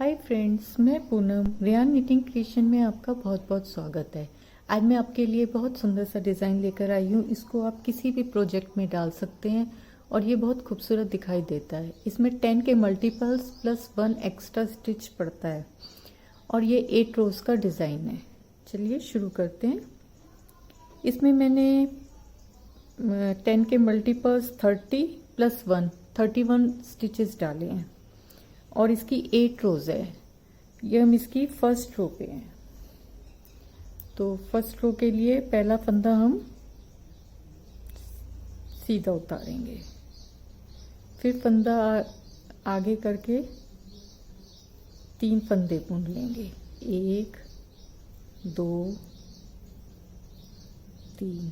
Hi friends, मैं Poonam. Ryan knitting creation में आपका बहुत बहुत स्वागत है। आज मैं आपके लिए बहुत सुंदर सा डिज़ाइन लेकर आई हूँ। इसको आप किसी भी प्रोजेक्ट में डाल सकते हैं और ये बहुत खूबसूरत दिखाई देता है। इसमें 10 के मल्टीपल्स प्लस 1 एक्स्ट्रा स्टिच पड़ता है और ये 8 रोज़ का डिज़ाइन है। चलिए शुरू करते हैं। इसमें मैंने 10 के मल्टीपल्स 30 प्लस 1 31 स्टिचेस डाले हैं और इसकी 8 रोज है। ये हम इसकी फर्स्ट रो पे हैं। तो फर्स्ट रो के लिए पहला फंदा हम सीधा उतारेंगे, फिर फंदा आगे करके 3 फंदे बुन लेंगे। 1 2 3।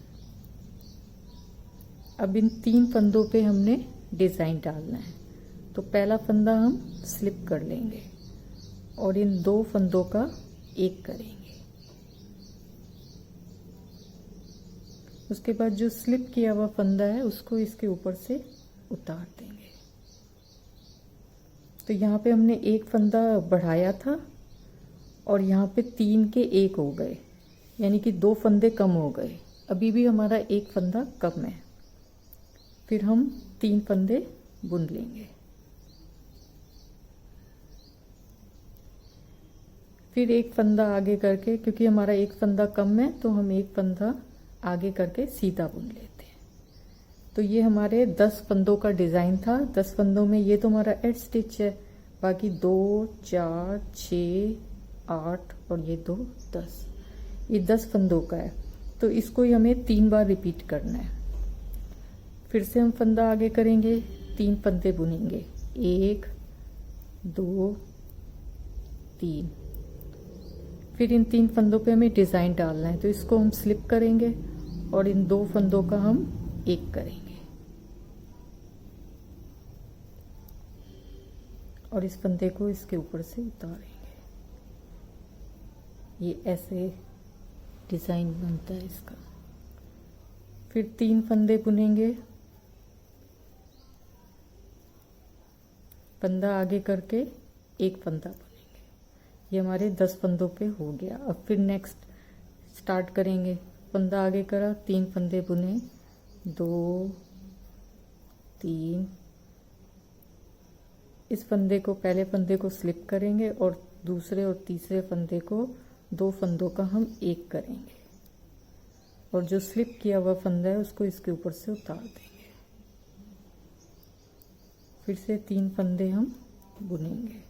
अब इन 3 फंदों पे हमने डिज़ाइन डालना है। तो पहला फंदा हम स्लिप कर लेंगे और इन 2 फंदों का एक करेंगे। उसके बाद जो स्लिप किया हुआ फंदा है उसको इसके ऊपर से उतार देंगे। तो यहाँ पे हमने एक फंदा बढ़ाया था और यहाँ पे 3 के 1 हो गए, यानी कि 2 फंदे कम हो गए। अभी भी हमारा एक फंदा कम है। फिर हम 3 फंदे बुन लेंगे। फिर एक फंदा आगे करके, क्योंकि हमारा एक फंदा कम है तो हम एक फंदा आगे करके सीधा बुन लेते हैं। तो ये हमारे 10 फंदों का डिज़ाइन था। 10 फंदों में ये तो हमारा एड स्टिच है, बाकी 2 4 6 8 और ये 2 10। ये 10 फंदों का है। तो इसको ही हमें 3 बार रिपीट करना है। फिर से हम फंदा आगे करेंगे, 3 फंदे बुनेंगे। 1 2 3। फिर इन 3 फंदों पे हमें डिज़ाइन डालना है। तो इसको हम स्लिप करेंगे और इन 2 फंदों का हम एक करेंगे और इस फंदे को इसके ऊपर से उतारेंगे। ये ऐसे डिज़ाइन बनता है इसका। फिर 3 फंदे बुनेंगे, फंदा आगे करके एक फंदा बुनेंगे। ये हमारे 10 फंदों पे हो गया। अब फिर नेक्स्ट स्टार्ट करेंगे। फंदा आगे करा, 3 फंदे बुने, 2 3। इस फंदे को, पहले फंदे को स्लिप करेंगे और दूसरे और तीसरे फंदे को 2 फंदों का हम एक करेंगे और जो स्लिप किया हुआ फंदा है उसको इसके ऊपर से उतार देंगे। फिर से 3 फंदे हम बुनेंगे।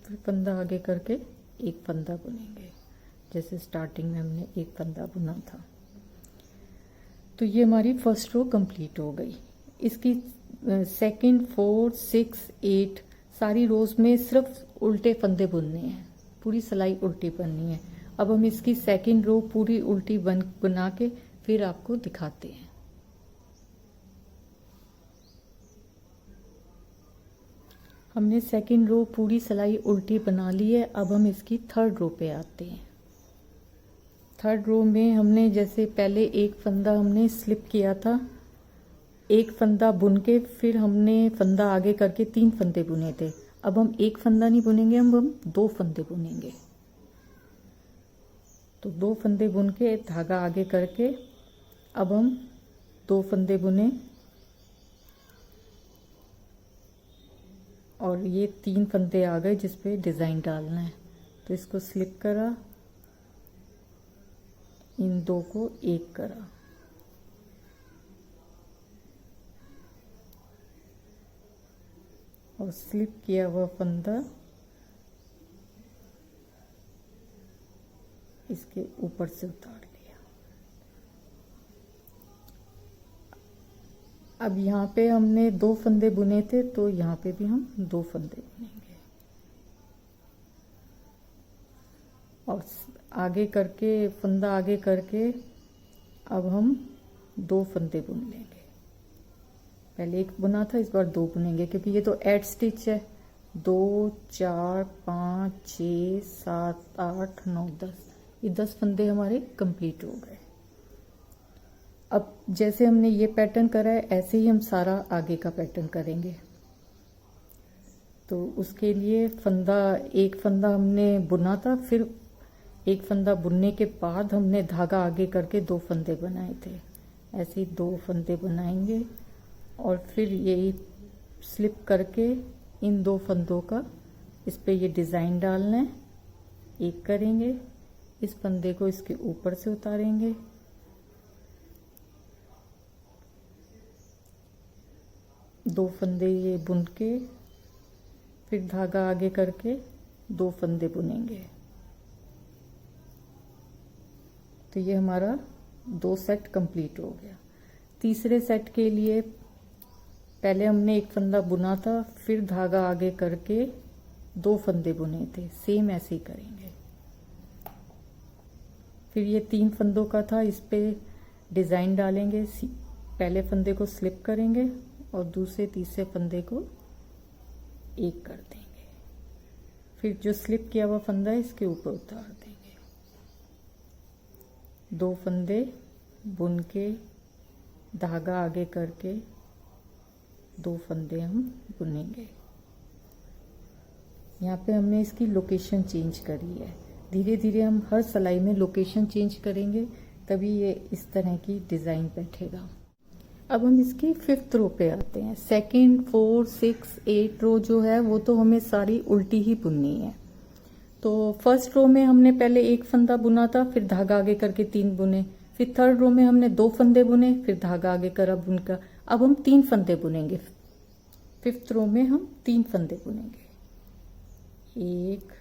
फिर फंदा आगे करके एक फंदा बुनेंगे, जैसे स्टार्टिंग में हमने एक फंदा बुना था। तो ये हमारी फर्स्ट रो कंप्लीट हो गई। इसकी सेकंड 4 6 8 सारी रोज में सिर्फ उल्टे फंदे बुनने हैं, पूरी सिलाई उल्टी बननी है। अब हम इसकी सेकंड रो पूरी उल्टी बना के फिर आपको दिखाते हैं। हमने सेकंड रो पूरी सिलाई उल्टी बना ली है। अब हम इसकी थर्ड रो पे आते हैं। थर्ड रो में हमने जैसे पहले एक फंदा हमने स्लिप किया था, एक फंदा बुन के फिर हमने फंदा आगे करके 3 फंदे बुने थे। अब हम एक फंदा नहीं बुनेंगे, हम 2 फंदे बुनेंगे। तो 2 फंदे बुन के धागा आगे करके अब हम 2 फंदे बुने और ये 3 फंदे आ गए जिस पे डिज़ाइन डालना है। तो इसको स्लिप करा, इन 2 को एक करा और स्लिप किया हुआ फंदा इसके ऊपर से उतार लिया। अब यहाँ पे हमने 2 फंदे बुने थे तो यहाँ पे भी हम 2 फंदे बुनेंगे और आगे करके फंदा आगे करके अब हम 2 फंदे बुन लेंगे। पहले एक बुना था, इस बार 2 बुनेंगे क्योंकि ये तो एड स्टिच है। 2 4 5 6 7 8 9 10, ये 10 फंदे हमारे कंप्लीट हो गए। अब जैसे हमने ये पैटर्न करा है ऐसे ही हम सारा आगे का पैटर्न करेंगे। तो उसके लिए एक फंदा हमने बुना था, फिर एक फंदा बुनने के बाद हमने धागा आगे करके 2 फंदे बनाए थे। ऐसे ही 2 फंदे बनाएंगे और फिर यही स्लिप करके इन 2 फंदों का इस पे ये डिज़ाइन डालना है। एक करेंगे, इस फंदे को इसके ऊपर से उतारेंगे, दो फंदे ये बुन के फिर धागा आगे करके 2 फंदे बुनेंगे। तो ये हमारा 2 सेट कंप्लीट हो गया। तीसरे सेट के लिए पहले हमने एक फंदा बुना था, फिर धागा आगे करके 2 फंदे बुने थे। सेम ऐसे ही करेंगे। फिर ये 3 फंदों का था, इस पे डिज़ाइन डालेंगे। पहले फंदे को स्लिप करेंगे और दूसरे तीसरे फंदे को एक कर देंगे। फिर जो स्लिप किया हुआ फंदा है इसके ऊपर उतार देंगे। 2 फंदे बुन के धागा आगे करके 2 फंदे हम बुनेंगे। यहाँ पे हमने इसकी लोकेशन चेंज करी है। धीरे धीरे हम हर सिलाई में लोकेशन चेंज करेंगे, तभी ये इस तरह की डिज़ाइन बैठेगा। अब हम इसकी 5th रो पे आते हैं। 2nd, 4, 6, 8 रो जो है वो तो हमें सारी उल्टी ही बुननी है। तो 1st रो में हमने पहले एक फंदा बुना था, फिर धागा आगे करके 3 बुने। फिर 3rd रो में हमने 2 फंदे बुने, फिर धागा आगे करा बुनकर। अब हम 3 फंदे बुनेंगे। 5th रो में हम 3 फंदे बुनेंगे। 1,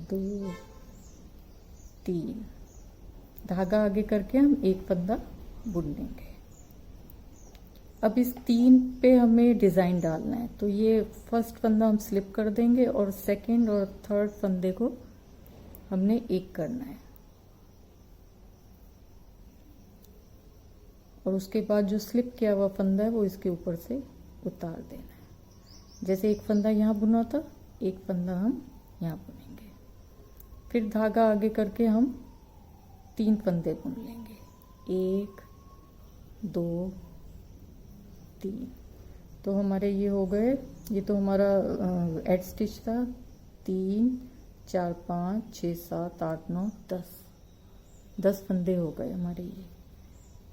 2, 3 धागा आगे करके हम एक फंदा बुन लेंगे। अब इस 3 पे हमें डिज़ाइन डालना है, तो ये 1st फंदा हम स्लिप कर देंगे और 2nd और 3rd फंदे को हमने एक करना है। और उसके बाद जो स्लिप किया हुआ फंदा है वो इसके ऊपर से उतार देना है। जैसे एक फंदा यहाँ बुना था, एक फंदा हम यहाँ बुनेंगे। फिर धागा आगे करके हम 3 फंदे बुन लेंगे। 1, 2, 3। तो हमारे ये हो गए। ये तो हमारा एड स्टिच था। 3, 4, 5, 6, 7, 8, 9, 10 फंदे हो गए हमारे ये।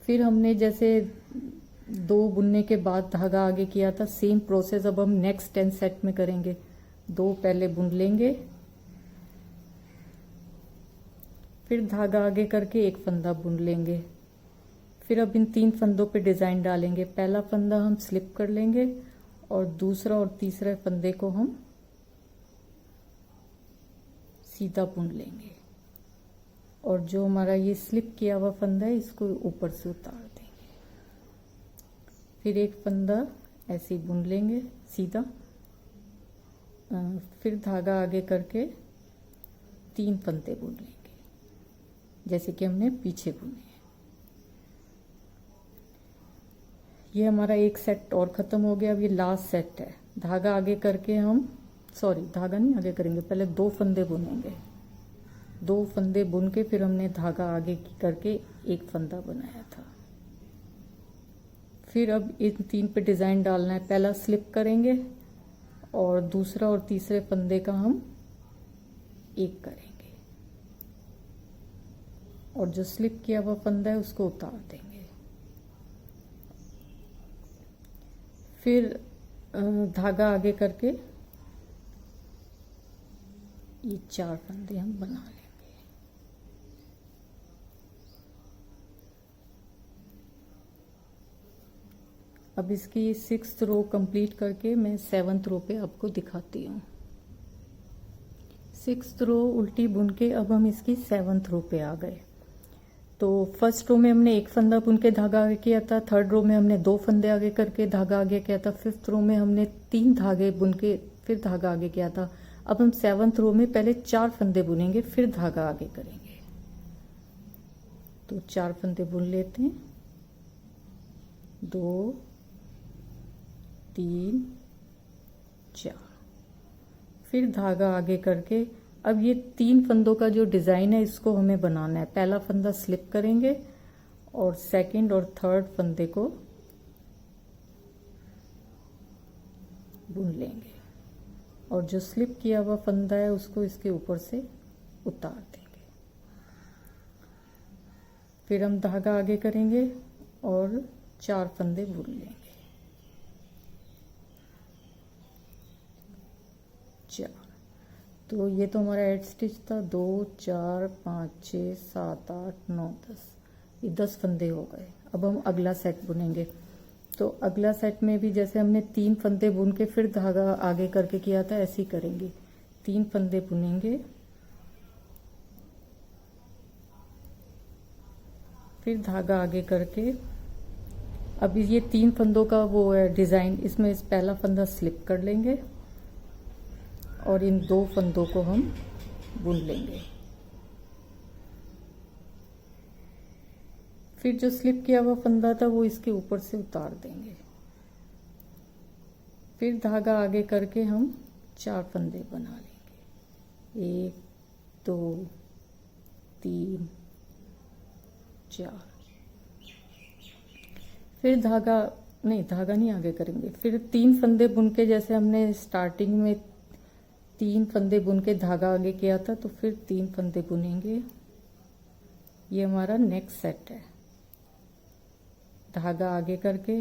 फिर हमने जैसे 2 बुनने के बाद धागा आगे किया था, सेम प्रोसेस अब हम नेक्स्ट 10 सेट में करेंगे। 2 पहले बुन लेंगे, फिर धागा आगे करके एक फंदा बुन लेंगे। फिर अब इन 3 फंदों पे डिज़ाइन डालेंगे। पहला फंदा हम स्लिप कर लेंगे और दूसरा और तीसरे फंदे को हम सीधा बुन लेंगे। और जो हमारा ये स्लिप किया हुआ फंदा है इसको ऊपर से उतार देंगे। फिर एक फंदा ऐसे ही बुन लेंगे सीधा। फिर धागा आगे करके 3 फंदे बुन लेंगे, जैसे कि हमने पीछे बुने हैं। ये हमारा एक सेट और ख़त्म हो गया। अब ये लास्ट सेट है। धागा आगे करके हम धागा नहीं आगे करेंगे, पहले 2 फंदे बुनेंगे। 2 फंदे बुन के फिर हमने धागा आगे करके एक फंदा बनाया था। फिर अब इन 3 पे डिज़ाइन डालना है। पहला स्लिप करेंगे और दूसरा और तीसरे फंदे का हम एक करेंगे और जो स्लिप किया हुआ फंदा है उसको उतार देंगे। फिर धागा आगे करके ये 4 फंदे हम बना लेंगे। अब इसकी 6th रो कंप्लीट करके मैं 7th रो पे आपको दिखाती हूँ। 6th रो उल्टी बुन के अब हम इसकी 7th रो पे आ गए। तो 1st रो में हमने एक फंदा बुन के धागा आगे किया था। 3rd रो में हमने 2 फंदे आगे करके धागा आगे किया था। 5th रो में हमने 3 धागे बुन के फिर धागा आगे किया था। अब हम 7th रो में पहले 4 फंदे बुनेंगे, फिर धागा आगे करेंगे। तो 4 फंदे बुन लेते हैं। 2, 3, 4। फिर धागा आगे करके अब ये 3 फंदों का जो डिज़ाइन है इसको हमें बनाना है। पहला फंदा स्लिप करेंगे और 2nd और 3rd फंदे को बुन लेंगे और जो स्लिप किया हुआ फंदा है उसको इसके ऊपर से उतार देंगे। फिर हम धागा आगे करेंगे और 4 फंदे बुन लेंगे। 4। तो ये तो हमारा एड स्टिच था। 2 4 5 6 7 8 9 10, ये 10 फंदे हो गए। अब हम अगला सेट बुनेंगे। तो अगला सेट में भी जैसे हमने 3 फंदे बुन के फिर धागा आगे करके किया था, ऐसे ही करेंगे। 3 फंदे बुनेंगे, फिर धागा आगे करके। अब ये 3 फंदों का वो है डिज़ाइन, इसमें इस पहला फंदा स्लिप कर लेंगे और इन 2 फंदों को हम बुन लेंगे। फिर जो स्लिप किया हुआ फंदा था वो इसके ऊपर से उतार देंगे। फिर धागा आगे करके हम 4 फंदे बना लेंगे। 1 2 3 4। फिर धागा नहीं आगे करेंगे। फिर 3 फंदे बुन के, जैसे हमने स्टार्टिंग में 3 फंदे बुन के धागा आगे किया था, तो फिर 3 फंदे बुनेंगे। ये हमारा नेक्स्ट सेट है। धागा आगे करके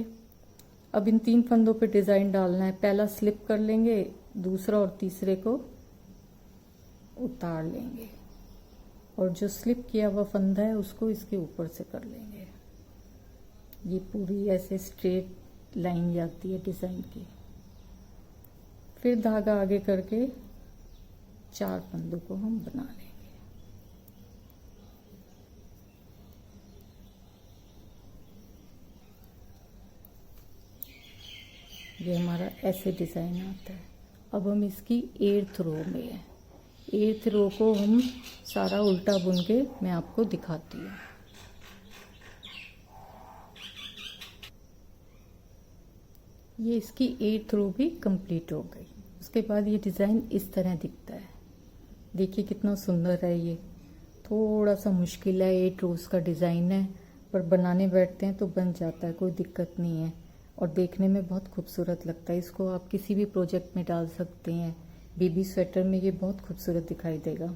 अब इन 3 फंदों पे डिज़ाइन डालना है। पहला स्लिप कर लेंगे, दूसरा और तीसरे को उतार लेंगे और जो स्लिप किया हुआ फंदा है उसको इसके ऊपर से कर लेंगे। ये पूरी ऐसे स्ट्रेट लाइन जाती है डिज़ाइन की। फिर धागा आगे करके 4 फंदों को हम बना लेंगे। ये हमारा ऐसे डिज़ाइन आता है। अब हम इसकी 8th रो में है। 8th रो को हम सारा उल्टा बुन के मैं आपको दिखाती हूँ। ये इसकी 8th रो भी कंप्लीट हो गई। उसके बाद ये डिज़ाइन इस तरह दिखता है। देखिए कितना सुंदर है। ये थोड़ा सा मुश्किल है, 8 रोज का डिज़ाइन है, पर बनाने बैठते हैं तो बन जाता है, कोई दिक्कत नहीं है और देखने में बहुत खूबसूरत लगता है। इसको आप किसी भी प्रोजेक्ट में डाल सकते हैं। बेबी स्वेटर में ये बहुत खूबसूरत दिखाई देगा।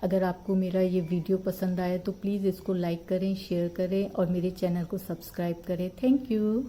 अगर आपको मेरा ये वीडियो पसंद आए तो प्लीज़ इसको लाइक करें, शेयर करें और मेरे चैनल को सब्सक्राइब करें। Thank you.